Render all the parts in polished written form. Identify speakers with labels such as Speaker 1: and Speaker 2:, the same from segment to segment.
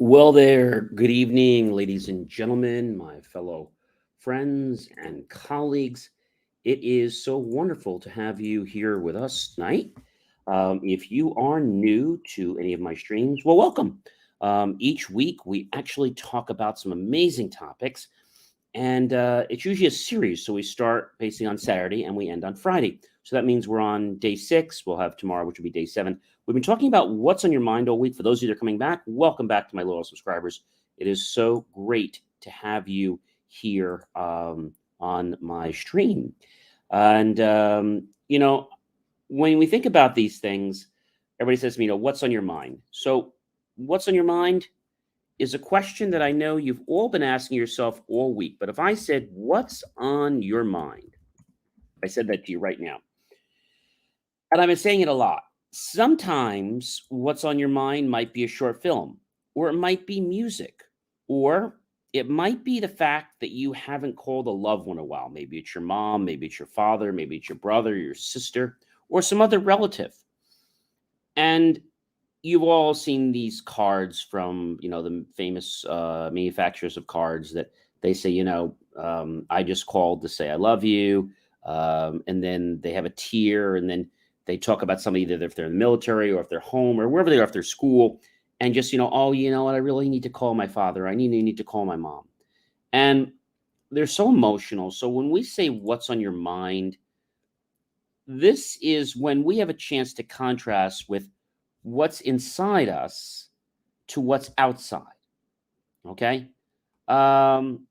Speaker 1: Well, there. Good evening, ladies and gentlemen, my fellow friends and colleagues. It is so wonderful to have you here with us tonight. If you are new to any of my streams, well, welcome. Each week, we actually talk about some amazing topics, and it's usually a series. So we start basically on Saturday and we end on Friday. So that means we're on day 6. We'll have tomorrow, which will be day 7. We've been talking about what's on your mind all week. For those of you that are coming back, welcome back to my loyal subscribers. It is so great to have you here on my stream. And when we think about these things, everybody says to me, what's on your mind? So, what's on your mind is a question that I know you've all been asking yourself all week. But if I said, what's on your mind? I said that to you right now. And I've been saying it a lot. Sometimes what's on your mind might be a short film, or it might be music, or it might be the fact that you haven't called a loved one in a while. Maybe it's your mom, maybe it's your father, maybe it's your brother, your sister, or some other relative. And you've all seen these cards from, the famous manufacturers of cards that they say, I just called to say I love you. And then they have a tear, and then they talk about somebody, either if they're in the military or if they're home or wherever they are, if they're school, and just, oh, you know what, I really need to call my father. I need to call my mom. And they're so emotional. So when we say what's on your mind, this is when we have a chance to contrast with what's inside us to what's outside. Okay. Um,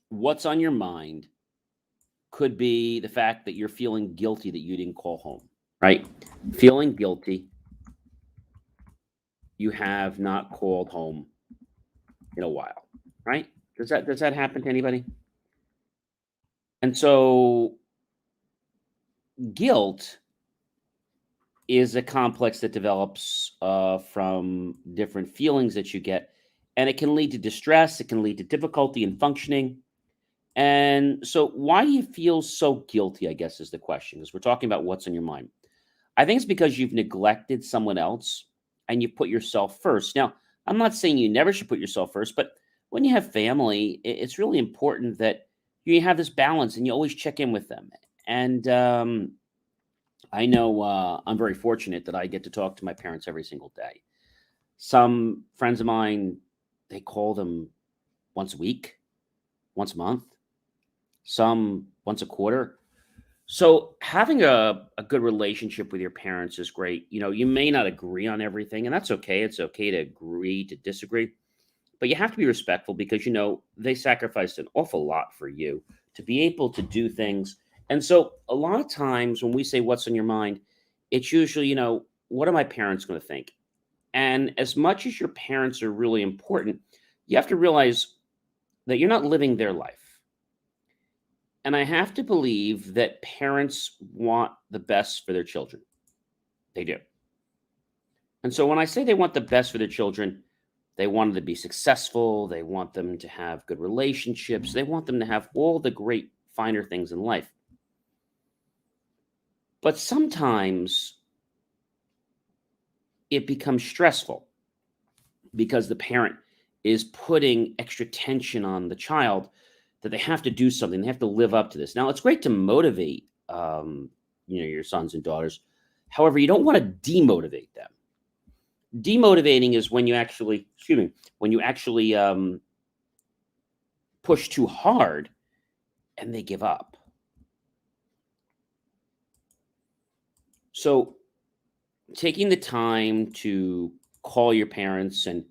Speaker 1: what's on your mind could be the fact that you're feeling guilty that you didn't call home, right? Feeling guilty, you have not called home in a while, right? Does that happen to anybody? And so guilt is a complex that develops from different feelings that you get, and it can lead to distress. It can lead to difficulty in functioning. And so, why do you feel so guilty? I guess is the question, because we're talking about what's on your mind. I think it's because you've neglected someone else and you put yourself first. Now, I'm not saying you never should put yourself first, but when you have family, it's really important that you have this balance and you always check in with them. And I know I'm very fortunate that I get to talk to my parents every single day. Some friends of mine, they call them once a week, once a month, some once a quarter. So having a good relationship with your parents is great. You may not agree on everything, and that's okay. It's okay to agree to disagree, but you have to be respectful because they sacrificed an awful lot for you to be able to do things. And so a lot of times when we say what's on your mind, it's usually, what are my parents going to think? And as much as your parents are really important, you have to realize that you're not living their life. And I have to believe that parents want the best for their children. They do. And so when I say they want the best for their children, they want them to be successful. They want them to have good relationships. They want them to have all the great, finer things in life. But sometimes it becomes stressful because the parent is putting extra tension on the child that they have to do something. They have to live up to this. Now, it's great to motivate, your sons and daughters. However, you don't want to demotivate them. Demotivating is when you actually, push too hard and they give up. So taking the time to call your parents and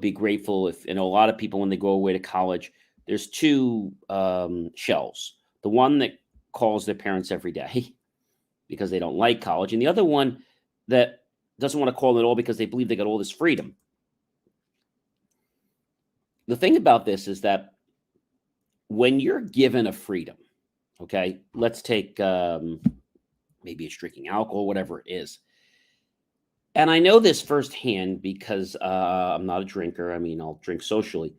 Speaker 1: be grateful. If a lot of people, when they go away to college, there's two shells. The one that calls their parents every day because they don't like college, and the other one that doesn't want to call them at all because they believe they got all this freedom. The thing about this is that when you're given a freedom, okay, let's take maybe it's drinking alcohol, whatever it is. And I know this firsthand because I'm not a drinker. I mean, I'll drink socially.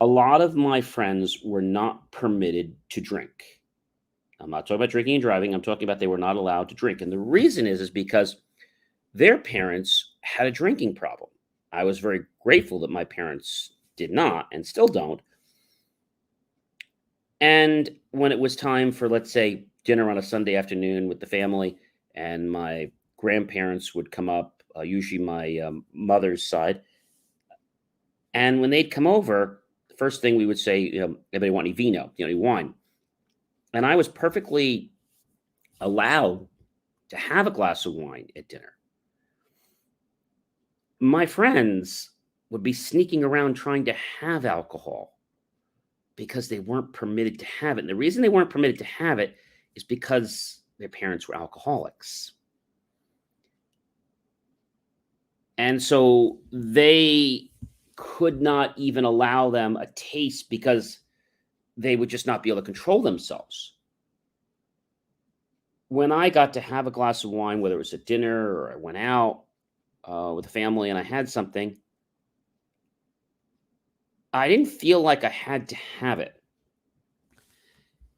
Speaker 1: A lot of my friends were not permitted to drink. I'm not talking about drinking and driving. I'm talking about they were not allowed to drink. And the reason is because their parents had a drinking problem. I was very grateful that my parents did not and still don't. And when it was time for, let's say, dinner on a Sunday afternoon with the family, and my grandparents would come up, usually my mother's side, and when they'd come over, the first thing we would say, anybody want any vino, any wine? And I was perfectly allowed to have a glass of wine at dinner. My friends would be sneaking around trying to have alcohol because they weren't permitted to have it. And the reason they weren't permitted to have it is because their parents were alcoholics. And so they could not even allow them a taste because they would just not be able to control themselves. When I got to have a glass of wine, whether it was at dinner or I went out with the family and I had something, I didn't feel like I had to have it.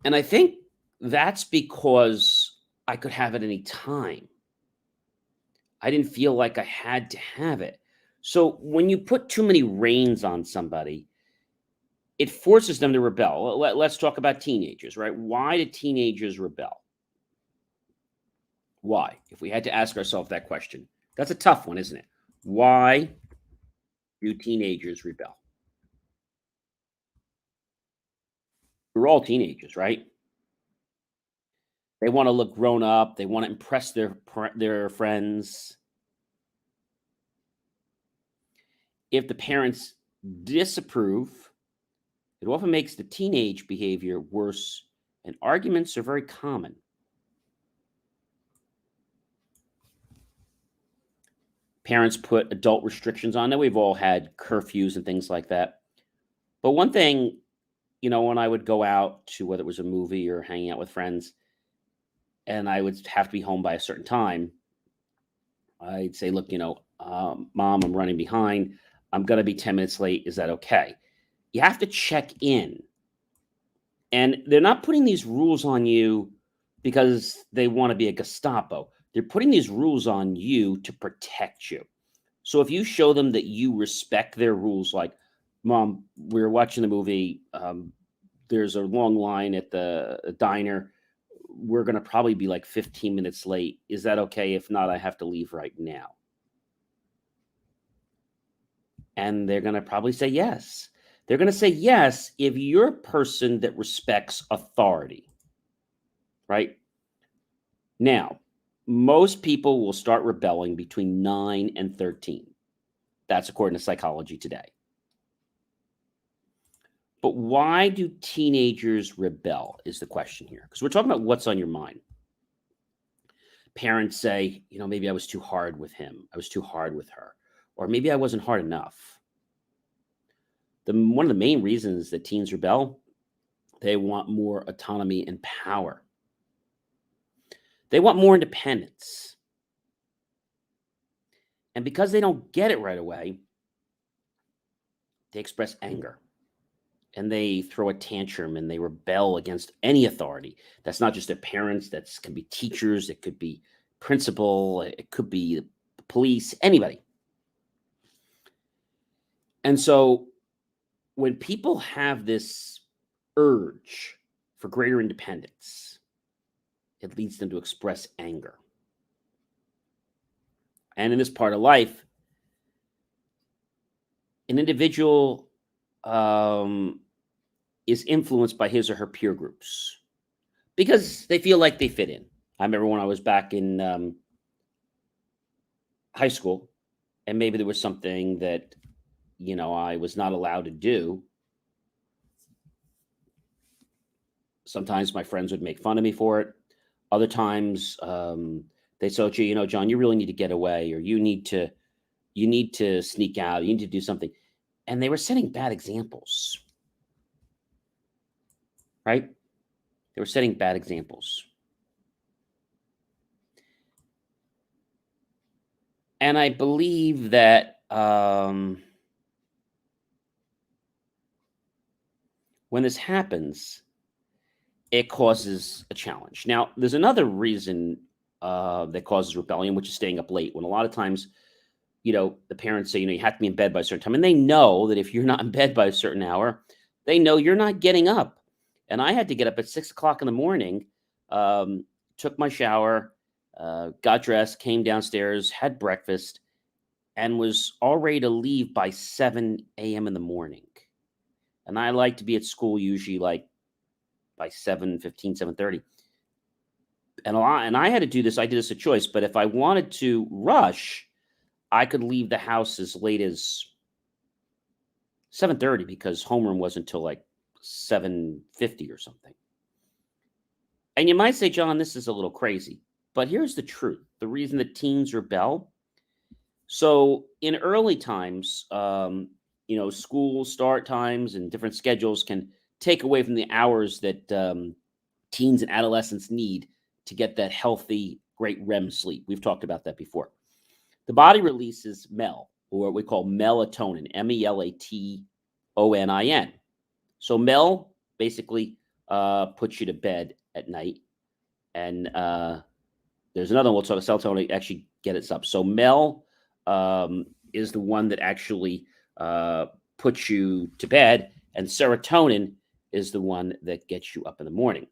Speaker 1: And I think that's because I could have it any time. I didn't feel like I had to have it. So when you put too many reins on somebody, it forces them to rebel. Let's talk about teenagers, right? Why do teenagers rebel? Why? If we had to ask ourselves that question, that's a tough one, isn't it? Why do teenagers rebel? We're all teenagers, right? They want to look grown up. They want to impress their friends. If the parents disapprove, it often makes the teenage behavior worse, and arguments are very common. Parents put adult restrictions on them. We've all had curfews and things like that. But one thing, when I would go out to whether it was a movie or hanging out with friends, and I would have to be home by a certain time, I'd say, look, Mom, I'm running behind. I'm going to be 10 minutes late. Is that okay? You have to check in. And they're not putting these rules on you because they want to be a Gestapo. They're putting these rules on you to protect you. So if you show them that you respect their rules, like, Mom, we're watching the movie. There's a long line at the diner. We're going to probably be like 15 minutes late. Is that okay? If not, I have to leave right now. And they're going to probably say yes. They're going to say yes if you're a person that respects authority, right? Now, most people will start rebelling between 9 and 13. That's according to Psychology Today. But why do teenagers rebel is the question here. Because we're talking about what's on your mind. Parents say, maybe I was too hard with him. I was too hard with her. Or maybe I wasn't hard enough. One of the main reasons that teens rebel, they want more autonomy and power. They want more independence. And because they don't get it right away, they express anger. And they throw a tantrum and they rebel against any authority. That's not just their parents. That can be teachers. It could be principal. It could be the police, anybody. And so when people have this urge for greater independence, it leads them to express anger. And in this part of life, an individual is influenced by his or her peer groups because they feel like they fit in. I remember when I was back in high school, and maybe there was something that I was not allowed to do. Sometimes my friends would make fun of me for it. Other times they said, John, you really need to get away, or you need to sneak out. You need to do something. And they were setting bad examples, right? They were setting bad examples. And I believe that when this happens, it causes a challenge. Now, there's another reason that causes rebellion, which is staying up late. When a lot of times the parents say, you have to be in bed by a certain time. And they know that if you're not in bed by a certain hour, they know you're not getting up. And I had to get up at 6 o'clock in the morning, um, took my shower, got dressed, came downstairs, had breakfast, and was all ready to leave by 7 a.m. in the morning. And I like to be at school usually like by 7:15, 7:30. And I had to do this. I did this a choice. But if I wanted to rush, I could leave the house as late as 7:30 because homeroom wasn't until like 7:50 or something. And you might say, John, this is a little crazy. But here's the truth. The reason that teens rebel. So in early times, school start times and different schedules can take away from the hours that teens and adolescents need to get that healthy, great REM sleep. We've talked about that before. The body releases or what we call melatonin, melatonin. So mel basically puts you to bed at night. And there's another one we'll talk about, serotonin, actually get us up. So mel is the one that actually puts you to bed, and serotonin is the one that gets you up in the morning.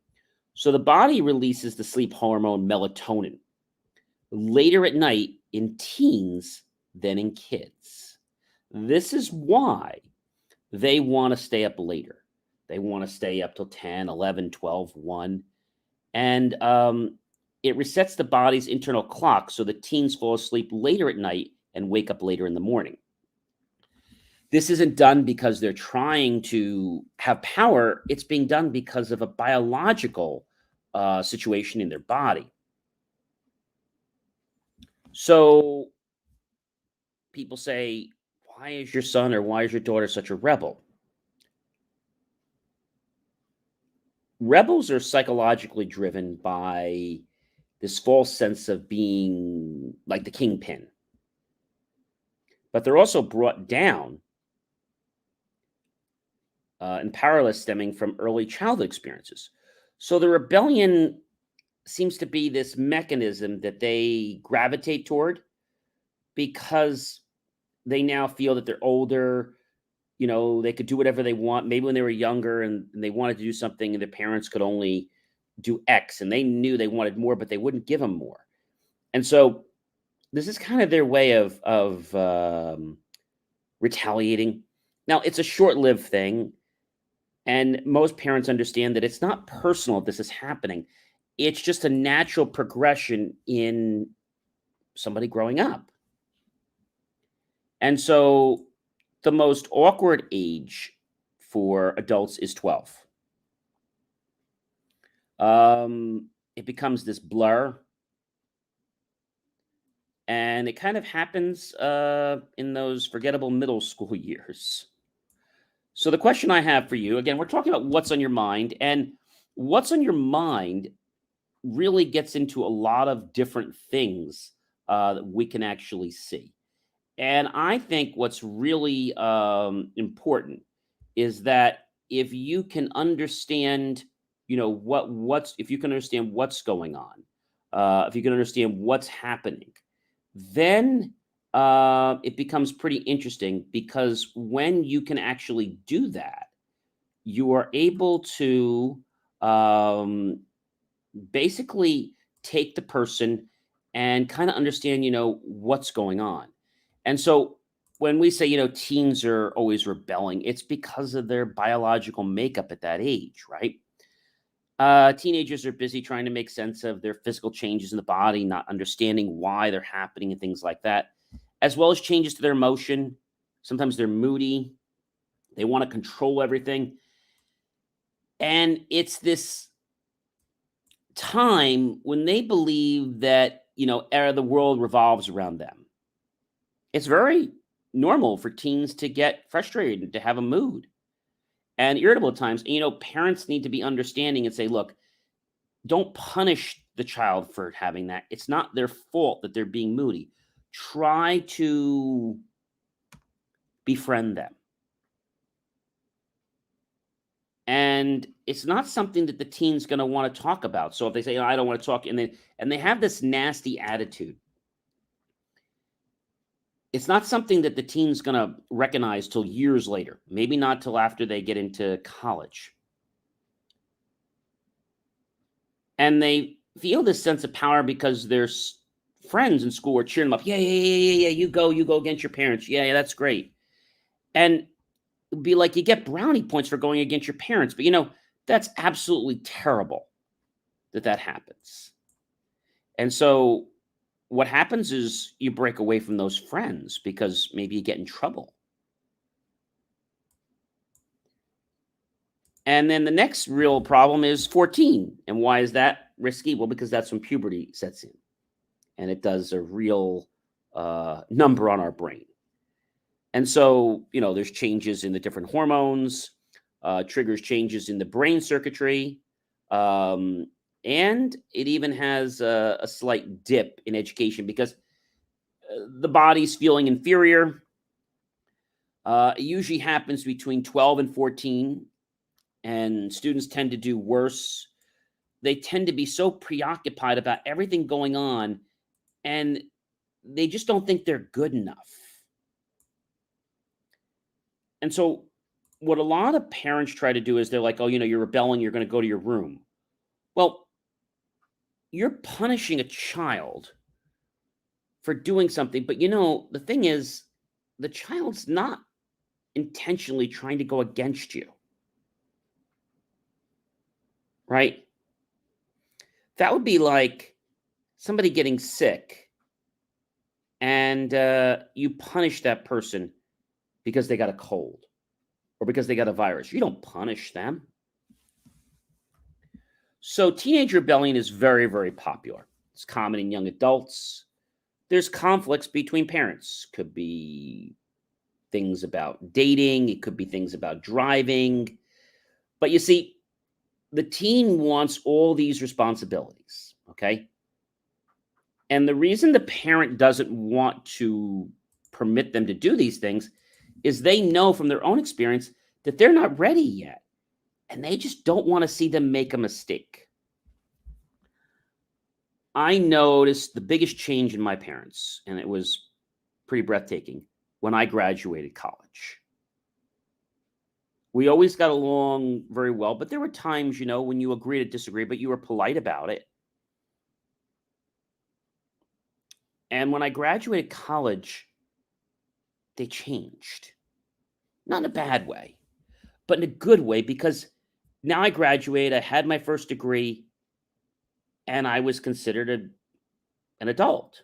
Speaker 1: So the body releases the sleep hormone melatonin later at night in teens than in kids. This is why they want to stay up later. They want to stay up till 10, 11, 12, 1. And it resets the body's internal clock so the teens fall asleep later at night and wake up later in the morning. This isn't done because they're trying to have power. It's being done because of a biological situation in their body. So people say, why is your son or why is your daughter such a rebel? Rebels are psychologically driven by this false sense of being like the kingpin. But they're also brought down and powerless stemming from early childhood experiences. So the rebellion seems to be this mechanism that they gravitate toward because they now feel that they're older. They could do whatever they want. Maybe when they were younger and they wanted to do something and their parents could only do X and they knew they wanted more, but they wouldn't give them more. And so this is kind of their way of retaliating. Now, it's a short-lived thing. And most parents understand that it's not personal if this is happening. It's just a natural progression in somebody growing up. And so the most awkward age for adults is 12. It becomes this blur. And it kind of happens in those forgettable middle school years. So the question I have for you, again, we're talking about what's on your mind, and what's on your mind really gets into a lot of different things that we can actually see. And I think what's really important is that if you can understand, if you can understand what's going on, if you can understand what's happening, then it becomes pretty interesting because when you can actually do that, you are able to basically take the person and kind of understand, what's going on. And so when we say, teens are always rebelling, it's because of their biological makeup at that age, right? Teenagers are busy trying to make sense of their physical changes in the body, not understanding why they're happening and things like that, as well as changes to their emotion. Sometimes they're moody. They want to control everything. And it's this time when they believe that, the world revolves around them. It's very normal for teens to get frustrated and to have a mood and irritable at times. And, parents need to be understanding and say, look, don't punish the child for having that. It's not their fault that they're being moody. Try to befriend them. And it's not something that the teen's going to want to talk about. So if they say, I don't want to talk, and they have this nasty attitude, It's not something that the teen's going to recognize till years later, maybe not till after they get into college. And they feel this sense of power because their friends in school are cheering them up. Yeah, yeah, yeah, yeah, yeah. You go against your parents. Yeah, yeah, that's great. And it'd be like you get brownie points for going against your parents. But that's absolutely terrible that happens. And so what happens is you break away from those friends because maybe you get in trouble. And then the next real problem is 14. And why is that risky? Well, because that's when puberty sets in and it does a real number on our brain. And so, there's changes in the different hormones, triggers changes in the brain circuitry, um, and it even has a slight dip in education because the body's feeling inferior. It usually happens between 12 and 14, and students tend to do worse. They tend to be so preoccupied about everything going on, and they just don't think they're good enough. And so, what a lot of parents try to do is they're like, oh, you're rebelling, you're going to go to your room. Well, you're punishing a child for doing something, but the thing is, the child's not intentionally trying to go against you, right? That would be like somebody getting sick and you punish that person because they got a cold or because they got a virus. You don't punish them. So, teenage rebellion is very, very popular. It's common in young adults. There's conflicts between parents. Could be things about dating, it could be things about driving. But you see, the teen wants all these responsibilities, okay? And the reason the parent doesn't want to permit them to do these things is they know from their own experience that they're not ready yet. And they just don't want to see them make a mistake. I noticed the biggest change in my parents, and it was pretty breathtaking, when I graduated college. We always got along very well, but there were times, when you agree to disagree, but you were polite about it. And when I graduated college, they changed. Not in a bad way, but in a good way because now I graduated, I had my first degree, and I was considered an adult.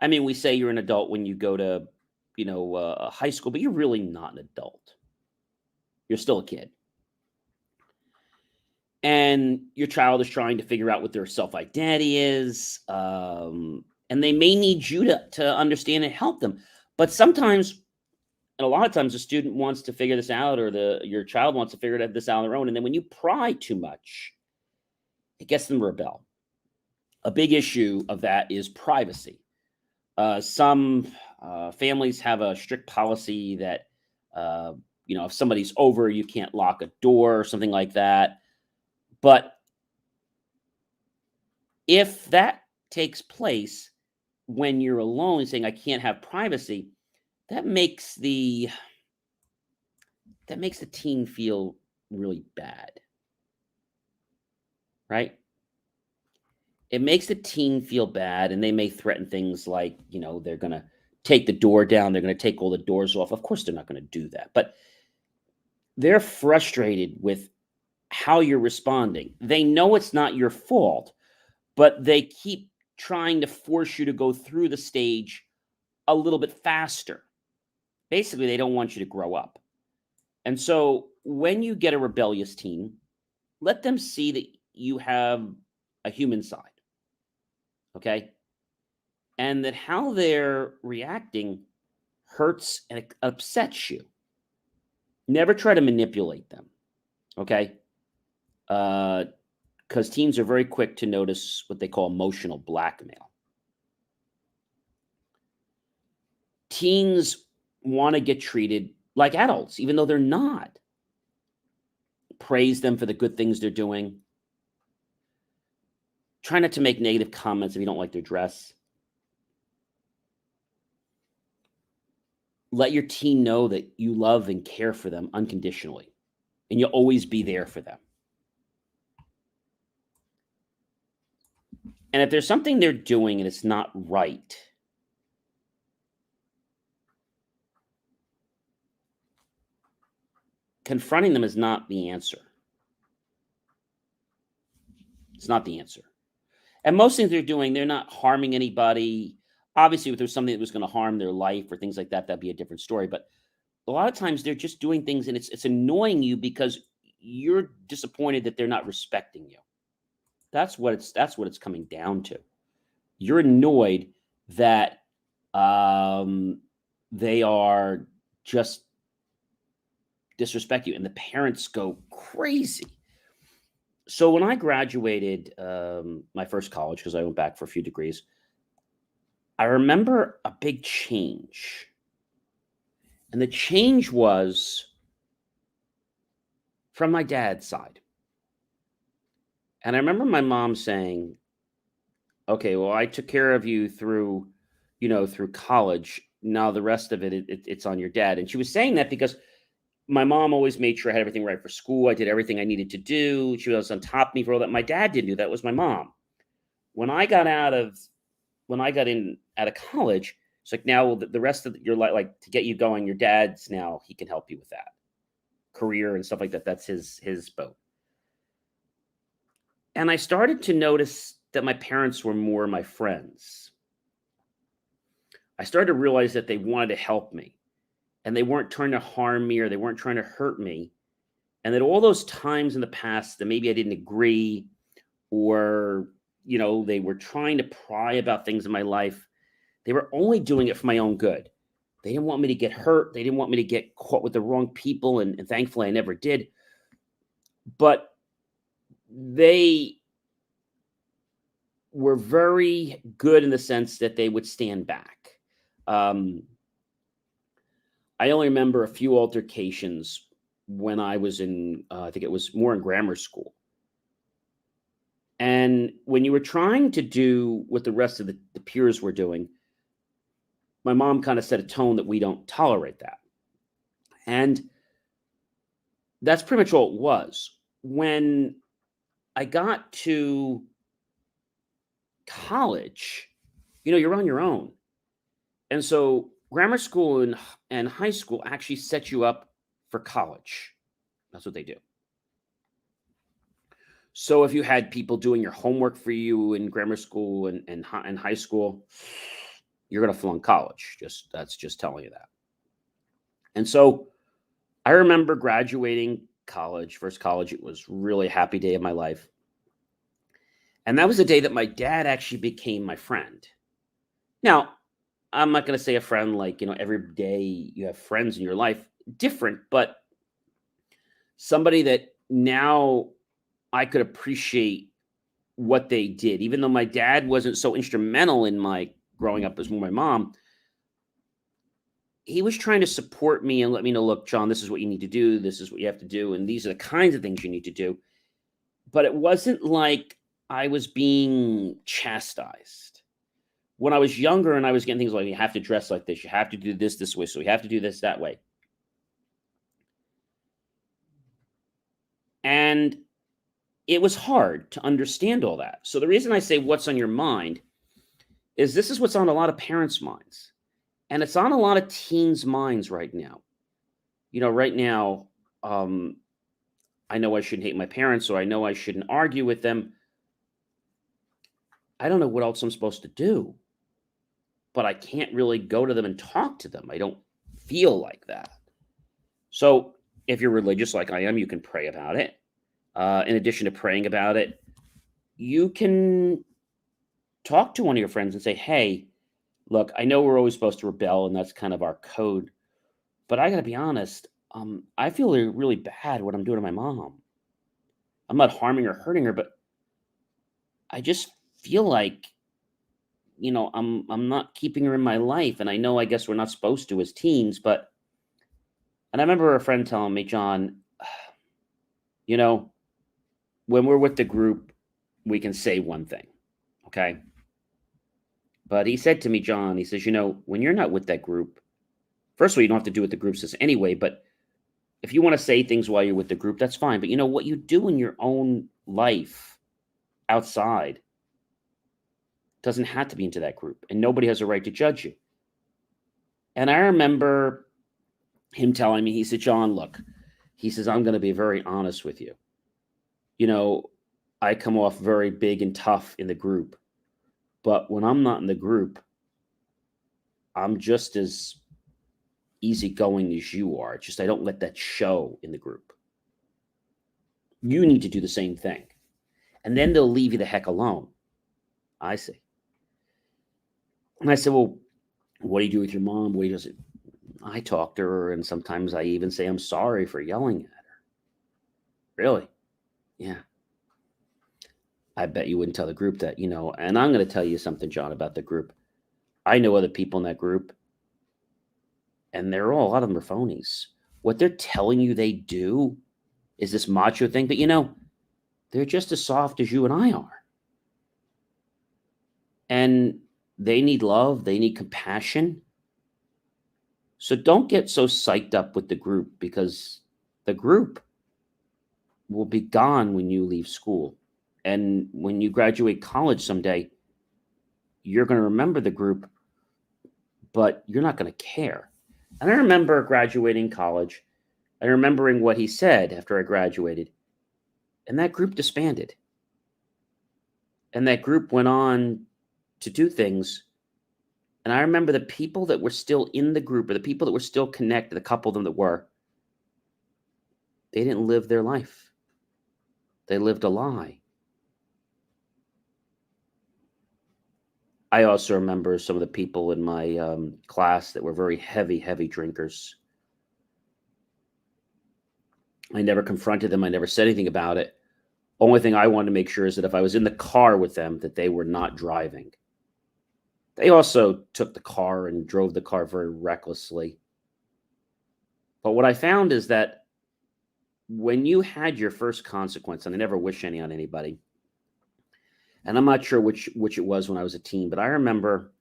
Speaker 1: I mean, we say you're an adult when you go to, high school, but you're really not an adult. You're still a kid. And your child is trying to figure out what their self identity is. And they may need you to understand and help them. But sometimes, and a lot of times, the student wants to figure this out, or your child wants to figure this out on their own. And then when you pry too much, it gets them to rebel. A big issue of that is privacy. Some families have a strict policy that, if somebody's over, you can't lock a door or something like that. But if that takes place when you're alone saying, I can't have privacy, that makes the teen feel really bad, right? It makes the teen feel bad, and they may threaten things like, they're going to take the door down, they're going to take all the doors off. Of course, they're not going to do that, but they're frustrated with how you're responding. They know it's not your fault, but they keep trying to force you to go through the stage a little bit faster. Basically, they don't want you to grow up. And so when you get a rebellious teen, let them see that you have a human side. Okay? And that how they're reacting hurts and it upsets you. Never try to manipulate them. Okay? Because teens are very quick to notice what they call emotional blackmail. Teens want to get treated like adults, even though they're not. Praise them for the good things they're doing. Try not to make negative comments if you don't like their dress. let your teen know that you love and care for them unconditionally, and you'll always be there for them. And if there's something they're doing and it's not right, confronting them is not the answer. It's not the answer. And most things they're doing, they're not harming anybody. Obviously, if there's something that was going to harm their life or things like that, that'd be a different story. But a lot of times they're just doing things and it's annoying you because you're disappointed that they're not respecting you. That's what it's coming down to. You're annoyed that they are just disrespect you, and the parents go crazy. So when I graduated my first college, because I went back for a few degrees, I remember a big change. And the change was from my dad's side. And I remember my mom saying, okay, well, I took care of you through college. Now the rest of it's on your dad. And she was saying that because my mom always made sure I had everything right for school. I did everything I needed to do. She was on top of me for all that. My dad didn't do that. Was my mom. When I got out of when I got in out of college, it's like now the rest of your life, like to get you going, your dad's now he can help you with that career and stuff like that. That's his boat. And I started to notice that my parents were more my friends. I started to realize that they wanted to help me and they weren't trying to harm me or they weren't trying to hurt me. And that all those times in the past that maybe I didn't agree or, they were trying to pry about things in my life, they were only doing it for my own good. They didn't want me to get hurt. They didn't want me to get caught with the wrong people. And thankfully, I never did. But they were very good in the sense that they would stand back. Um, I only remember a few altercations when I was I think it was more in grammar school. And when you were trying to do what the rest of the peers were doing, my mom kind of set a tone that we don't tolerate that. And that's pretty much all it was. When I got to college, you're on your own. And so grammar school and high school actually set you up for college. That's what they do. So if you had people doing your homework for you in grammar school and high school, you're going to flunk college. That's just telling you that. And so I remember graduating college, first college. It was really a happy day of my life. And that was the day that my dad actually became my friend. Now, I'm not going to say a friend like, every day you have friends in your life, different, but somebody that now I could appreciate what they did. Even though my dad wasn't so instrumental in my growing up as more my mom, he was trying to support me and let me know, look, John, this is what you need to do. This is what you have to do. And these are the kinds of things you need to do. But it wasn't like I was being chastised. When I was younger and I was getting things like, you have to dress like this, you have to do this way, so you have to do this that way. And it was hard to understand all that. So the reason I say what's on your mind is this is what's on a lot of parents' minds. And it's on a lot of teens' minds right now. Right now, I know I shouldn't hate my parents, or I know I shouldn't argue with them. I don't know what else I'm supposed to do, but I can't really go to them and talk to them. I don't feel like that. So if you're religious like I am, you can pray about it. In addition to praying about it, you can talk to one of your friends and say, hey, look, I know we're always supposed to rebel, and that's kind of our code. But I got to be honest, I feel really bad what I'm doing to my mom. I'm not harming or hurting her, but I just feel like, I'm not keeping her in my life. And I know, I guess we're not supposed to as teens, and I remember a friend telling me, John, when we're with the group, we can say one thing. Okay. But he said to me, John, he says, when you're not with that group, First of all, you don't have to do what the group says anyway, but if you want to say things while you're with the group, that's fine. But what you do in your own life outside doesn't have to be into that group, and nobody has a right to judge you. And I remember him telling me, he said, John, look, he says, I'm going to be very honest with you. I come off very big and tough in the group, but when I'm not in the group, I'm just as easygoing as you are. It's just I don't let that show in the group. You need to do the same thing. And then they'll leave you the heck alone. I see. And I said, well, what do you do with your mom? What do you do? I talk to her, and sometimes I even say I'm sorry for yelling at her. Really? Yeah. I bet you wouldn't tell the group that, and I'm going to tell you something, John, about the group. I know other people in that group, and a lot of them are phonies. What they're telling you they do is this macho thing, but they're just as soft as you and I are. And they need love, they need compassion. So don't get so psyched up with the group, because the group will be gone when you leave school. And when you graduate college someday, you're going to remember the group, but you're not going to care. And I remember graduating college and remembering what he said after I graduated. And that group disbanded. And that group went on to do things. And I remember the people that were still in the group, or the people that were still connected, a couple of them that were, they didn't live their life. They lived a lie. I also remember some of the people in my class that were very heavy, heavy drinkers. I never confronted them. I never said anything about it. Only thing I wanted to make sure is that if I was in the car with them, that they were not driving. They also took the car and drove the car very recklessly. But what I found is that when you had your first consequence, and I never wish any on anybody, and I'm not sure which it was when I was a teen, but I remember,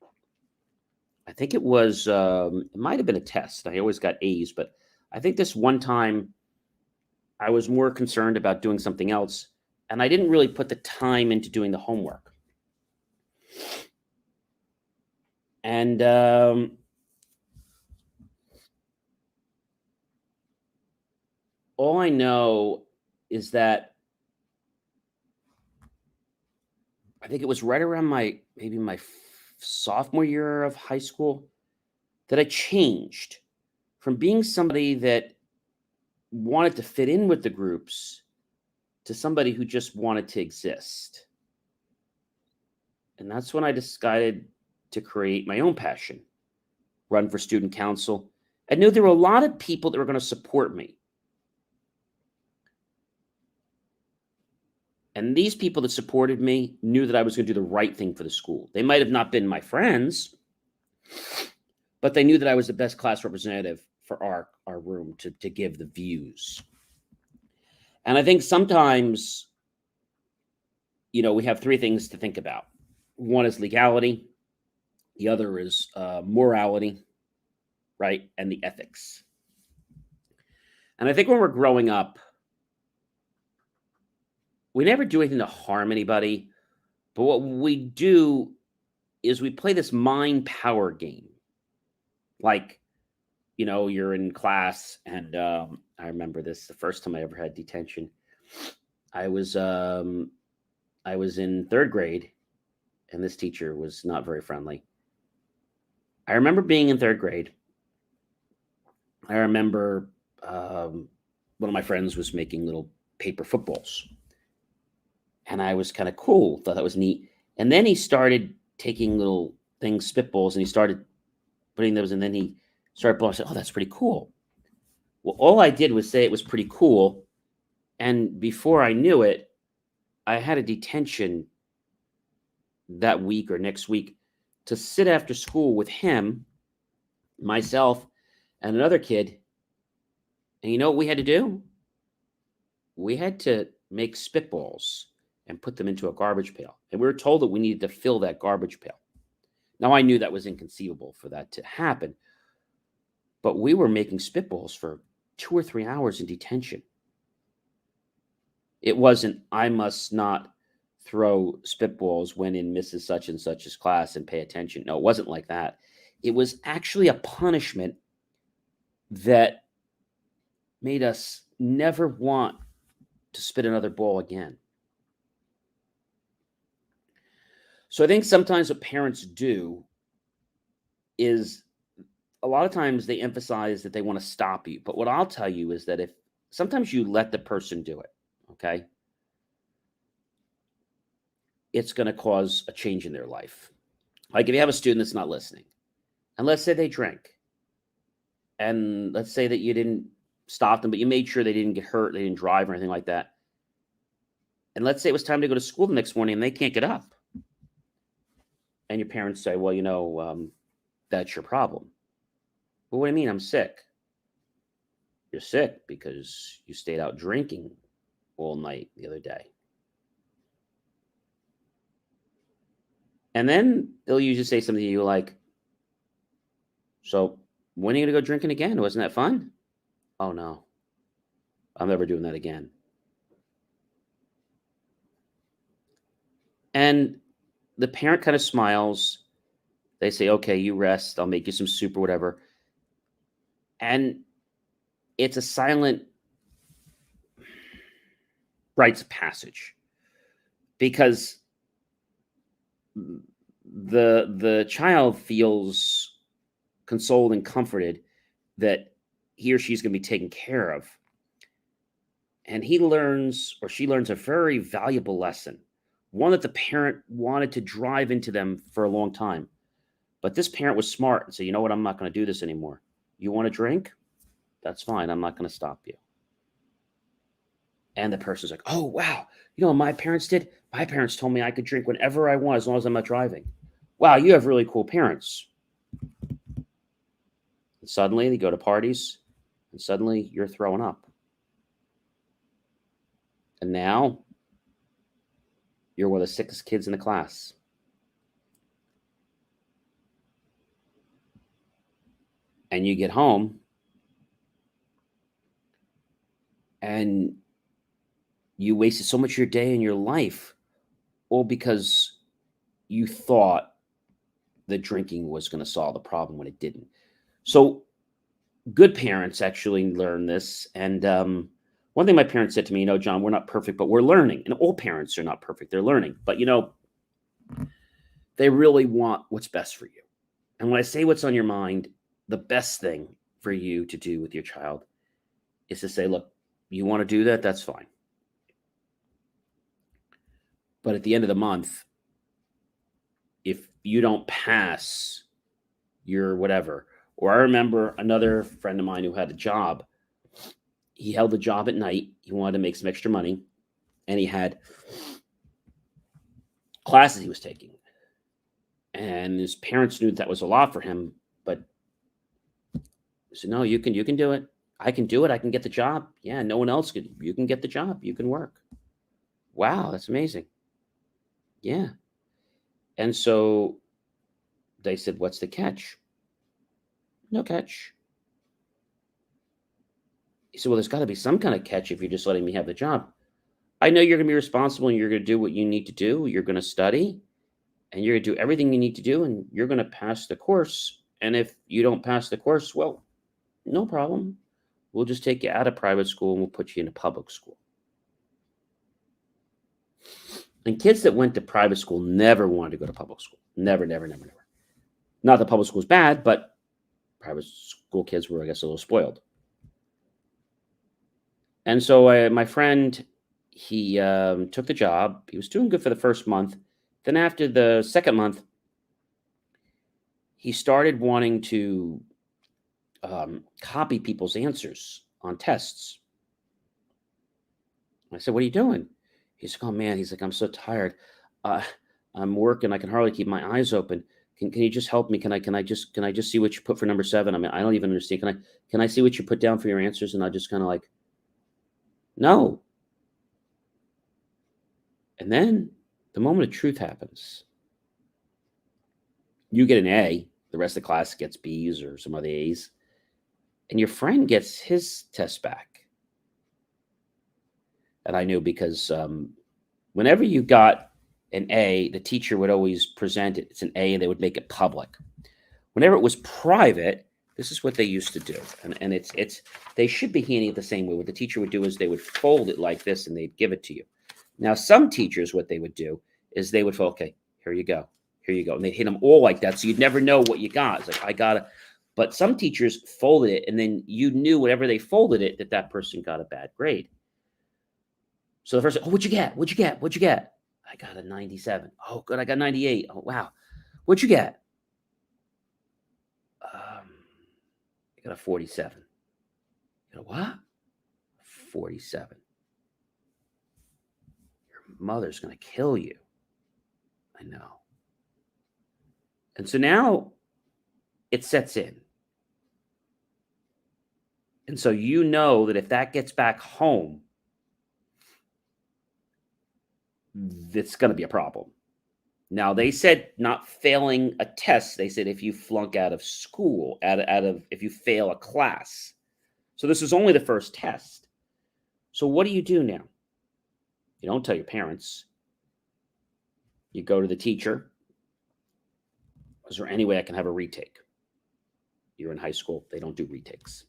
Speaker 1: I think it was, it might have been a test. I always got A's, but I think this one time I was more concerned about doing something else, and I didn't really put the time into doing the homework. And all I know is that I think it was right around maybe my sophomore year of high school that I changed from being somebody that wanted to fit in with the groups to somebody who just wanted to exist. And that's when I decided to create my own passion, run for student council. I knew there were a lot of people that were going to support me. And these people that supported me knew that I was going to do the right thing for the school. They might have not been my friends, but they knew that I was the best class representative for our room to give the views. And I think sometimes, we have three things to think about. One is legality. The other is morality, right? And the ethics. And I think when we're growing up, we never do anything to harm anybody. But what we do is we play this mind power game. Like, you're in class, and I remember this, the first time I ever had detention. I was in third grade, and this teacher was not very friendly. I remember being in third grade. I remember one of my friends was making little paper footballs. And I was kind of cool, thought that was neat. And then he started taking little things, spitballs, and he started putting those, and then he started blowing. I said, oh, that's pretty cool. Well, all I did was say it was pretty cool. And before I knew it, I had a detention that week or next week to sit after school with him, myself, and another kid. And you know what we had to do? We had to make spitballs and put them into a garbage pail. And we were told that we needed to fill that garbage pail. Now, I knew that was inconceivable for that to happen. but we were making spitballs for 2 or 3 hours in detention. It wasn't, "I must not throw spitballs when in Mrs. Such and Such's class and pay attention." No, it wasn't like that. It was actually a punishment that made us never want to spit another ball again. So I think sometimes what parents do is a lot of times they emphasize that they want to stop you. But what I'll tell you is that if sometimes you let the person do it, okay, it's going to cause a change in their life. Like if you have a student that's not listening, and let's say they drink, and let's say that you didn't stop them, but you made sure they didn't get hurt, they didn't drive or anything like that. And let's say it was time to go to school the next morning and they can't get up. And your parents say, well, that's your problem. Well, what do you mean I'm sick? You're sick because you stayed out drinking all night the other day. And then they'll usually say something to you like, so when are you going to go drinking again? Wasn't that fun? Oh, no. I'm never doing that again. And the parent kind of smiles. They say, okay, you rest. I'll make you some soup or whatever. And it's a silent rites of passage because the child feels consoled and comforted that he or she's going to be taken care of. And he learns or she learns a very valuable lesson, one that the parent wanted to drive into them for a long time. But this parent was smart and said, you know what, I'm not going to do this anymore. You want to drink? That's fine. I'm not going to stop you. And the person's like, oh, wow. You know what my parents did? My parents told me I could drink whenever I want as long as I'm not driving. Wow, you have really cool parents. And suddenly they go to parties and suddenly you're throwing up. And now you're one of the sickest kids in the class. And you get home and you wasted so much of your day and your life all because you thought that drinking was going to solve the problem when it didn't. So good parents actually learn this. And one thing my parents said to me, John, we're not perfect, but we're learning. And all parents are not perfect. They're learning. But, they really want what's best for you. And when I say what's on your mind, the best thing for you to do with your child is to say, look, you want to do that? That's fine. But at the end of the month, if you don't pass your whatever, or I remember another friend of mine who had a job. He held the job at night. He wanted to make some extra money. And he had classes he was taking. And his parents knew that was a lot for him. But he said, no, you can do it. I can do it. I can get the job. Yeah, no one else could. You can get the job. You can work. Wow, that's amazing. Yeah. And so they said, what's the catch? No catch. He said, well, there's got to be some kind of catch if you're just letting me have the job. I know you're going to be responsible and you're going to do what you need to do. You're going to study and you're going to do everything you need to do and you're going to pass the course. And if you don't pass the course, well, no problem. We'll just take you out of private school and we'll put you in a public school. And kids that went to private school never wanted to go to public school. Never, never, never, never. Not that public school is bad, but private school kids were, I guess, a little spoiled. And so my friend, he took the job. He was doing good for the first month. Then after the second month, he started wanting to copy people's answers on tests. I said, what are you doing? He's like, oh, man. He's like, I'm so tired. I'm working. I can hardly keep my eyes open. Can you just help me? Can I just see what you put for number 7? I mean, I don't even understand. Can I see what you put down for your answers? And I just kind of like, no. And then the moment of truth happens. You get an A. The rest of the class gets B's or some other A's. And your friend gets his test back. And I knew because whenever you got an A, the teacher would always present it. It's an A, and they would make it public. Whenever it was private, this is what they used to do, and it's they should be handing it the same way. What the teacher would do is they would fold it like this, and they'd give it to you. Now, some teachers, what they would do is they would fold, okay, here you go, and they'd hit them all like that, so you'd never know what you got. It's like, I got it. But some teachers folded it, and then you knew whenever they folded it that person got a bad grade. So the first, oh, what'd you get? What'd you get? What'd you get? I got a 97. Oh, good, I got 98. Oh, wow. What'd you get? I got a 47. You know what? 47. Your mother's going to kill you. I know. And so now it sets in. And so you know that if that gets back home, it's going to be a problem. Now, they said not failing a test. They said if you flunk out of school, if you fail a class. So this is only the first test. So what do you do now? You don't tell your parents. You go to the teacher. Is there any way I can have a retake? You're in high school. They don't do retakes.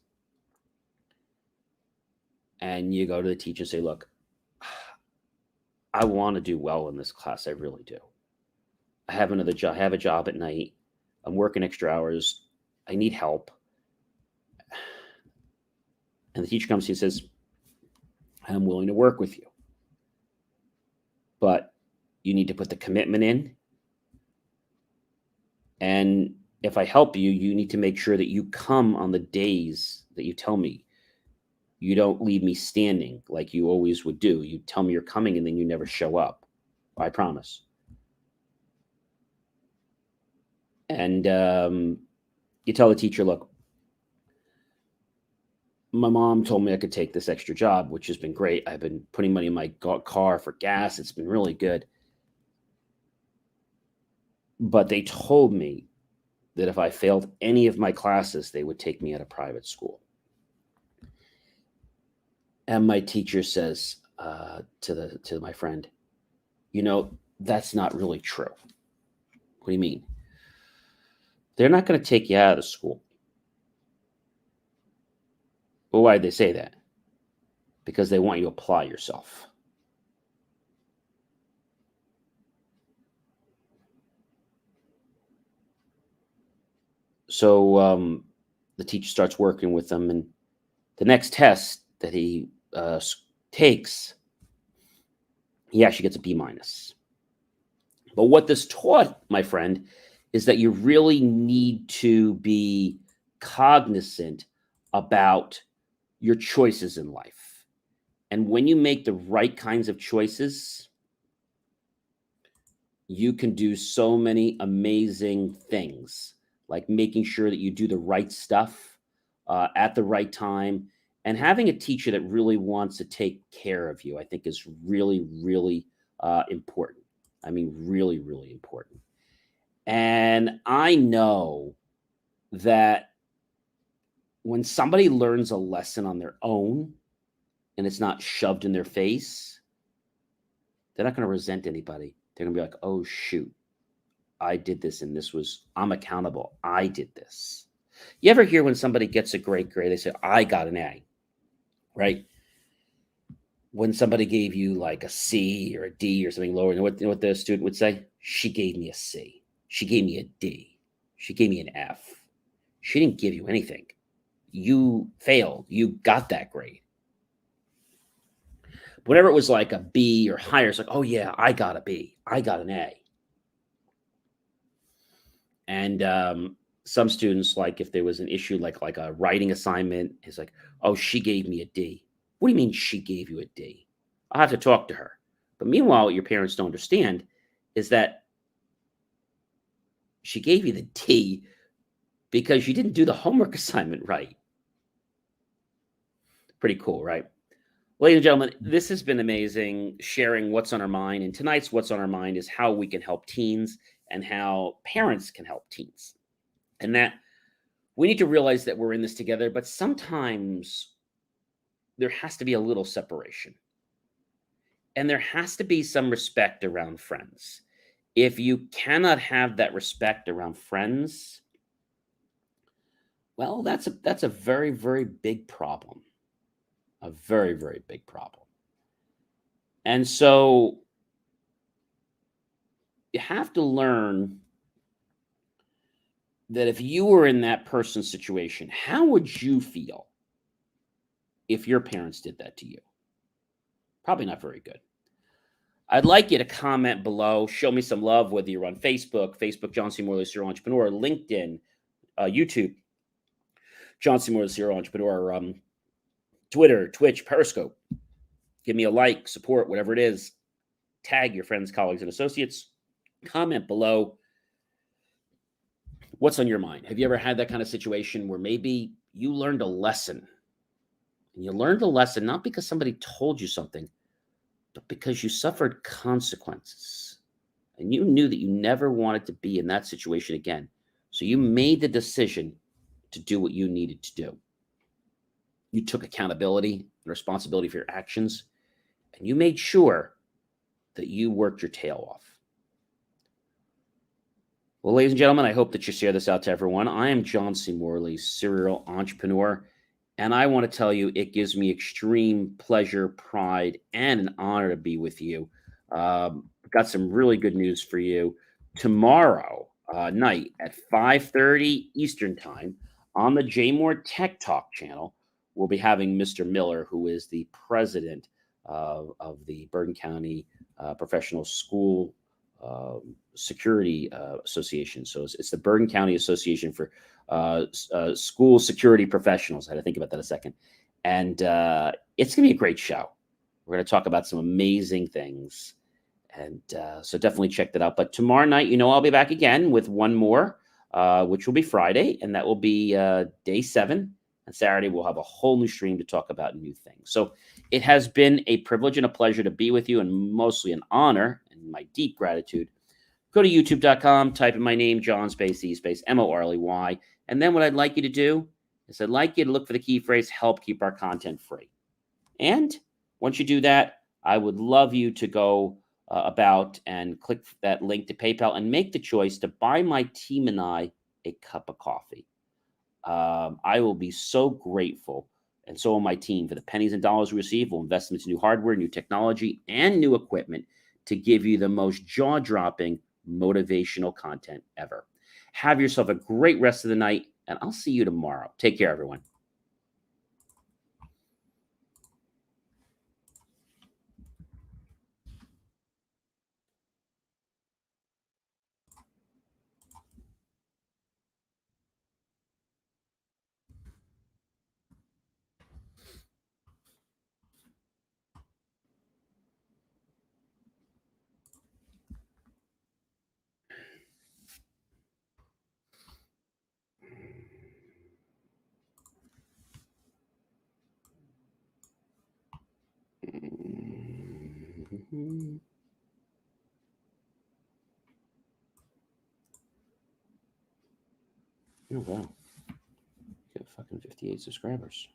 Speaker 1: And you go to the teacher and say, look, I want to do well in this class. I really do. I have another job. I have a job at night. I'm working extra hours. I need help. And the teacher comes to you and says, I'm willing to work with you, but you need to put the commitment in. And if I help you, you need to make sure that you come on the days that you tell me. You don't leave me standing like you always would do. You tell me you're coming and then you never show up. I promise. And you tell the teacher, look, my mom told me I could take this extra job, which has been great. I've been putting money in my car for gas. It's been really good. But they told me that if I failed any of my classes, they would take me out of private school. And my teacher says to my friend, you know, that's not really true. What do you mean? They're not going to take you out of the school. Well, why did they say that? Because they want you to apply yourself. So the teacher starts working with them, and the next test that he takes, he actually gets a B minus. But what this taught, my friend, is that you really need to be cognizant about your choices in life. And when you make the right kinds of choices, you can do so many amazing things, like making sure that you do the right stuff at the right time. And having a teacher that really wants to take care of you, I think, is really, really important. I mean, really, really important. And I know that when somebody learns a lesson on their own and it's not shoved in their face, they're not going to resent anybody. They're going to be like, oh, shoot, I did this and I'm accountable. I did this. You ever hear when somebody gets a great grade, they say, I got an A, right? When somebody gave you like a C or a D or something lower, you know what the student would say? She gave me a C. She gave me a D. She gave me an F. She didn't give you anything. You failed. You got that grade. But whenever it was like a B or higher, it's like, oh yeah, I got a B. I got an A. And some students, like if there was an issue like a writing assignment, it's like, oh, she gave me a D. What do you mean she gave you a D? I'll have to talk to her. But meanwhile, what your parents don't understand is that she gave you the D because you didn't do the homework assignment right. Pretty cool, right? Ladies and gentlemen, this has been amazing, sharing what's on our mind. And tonight's what's on our mind is how we can help teens and how parents can help teens. And that we need to realize that we're in this together, but sometimes there has to be a little separation. And there has to be some respect around friends. If you cannot have that respect around friends, well, that's a very, very big problem. A very, very big problem. And so you have to learn that if you were in that person's situation, how would you feel if your parents did that to you? Probably not very good. I'd like you to comment below, show me some love, whether you're on Facebook, John C. Morley, Serial Entrepreneur, LinkedIn, YouTube, John C. Morley, Serial Entrepreneur, Twitter, Twitch, Periscope. Give me a like, support, whatever it is. Tag your friends, colleagues, and associates. Comment below. What's on your mind? Have you ever had that kind of situation where maybe you learned a lesson? And you learned a lesson not because somebody told you something, but because you suffered consequences. And you knew that you never wanted to be in that situation again. So you made the decision to do what you needed to do. You took accountability and responsibility for your actions, and you made sure that you worked your tail off. Well, ladies and gentlemen, I hope that you share this out to everyone. I am John C. Morley, serial entrepreneur, and I want to tell you it gives me extreme pleasure, pride, and an honor to be with you. Got some really good news for you. Tomorrow night at 5:30 Eastern Time on the J Moore Tech Talk channel, we'll be having Mr. Miller, who is the president of the Bergen County Professional School Security Association. So it's the Bergen County Association for School Security Professionals. I had to think about that a second. And it's going to be a great show. We're going to talk about some amazing things. And so definitely check that out. But tomorrow night, I'll be back again with one more, which will be Friday. And that will be day 7. And Saturday, we'll have a whole new stream to talk about new things. So it has been a privilege and a pleasure to be with you, and mostly an honor and my deep gratitude. Go to youtube.com, type in my name, John space E space Morley. And then what I'd like you to do is I'd like you to look for the key phrase, help keep our content free. And once you do that, I would love you to go about and click that link to PayPal and make the choice to buy my team and I a cup of coffee. I will be so grateful, and so will my team, for the pennies and dollars we receive. We'll invest into new hardware, new technology, and new equipment to give you the most jaw-dropping, motivational content ever. Have yourself a great rest of the night, and I'll see you tomorrow. Take care, everyone. Oh, wow. Got fucking 58 subscribers.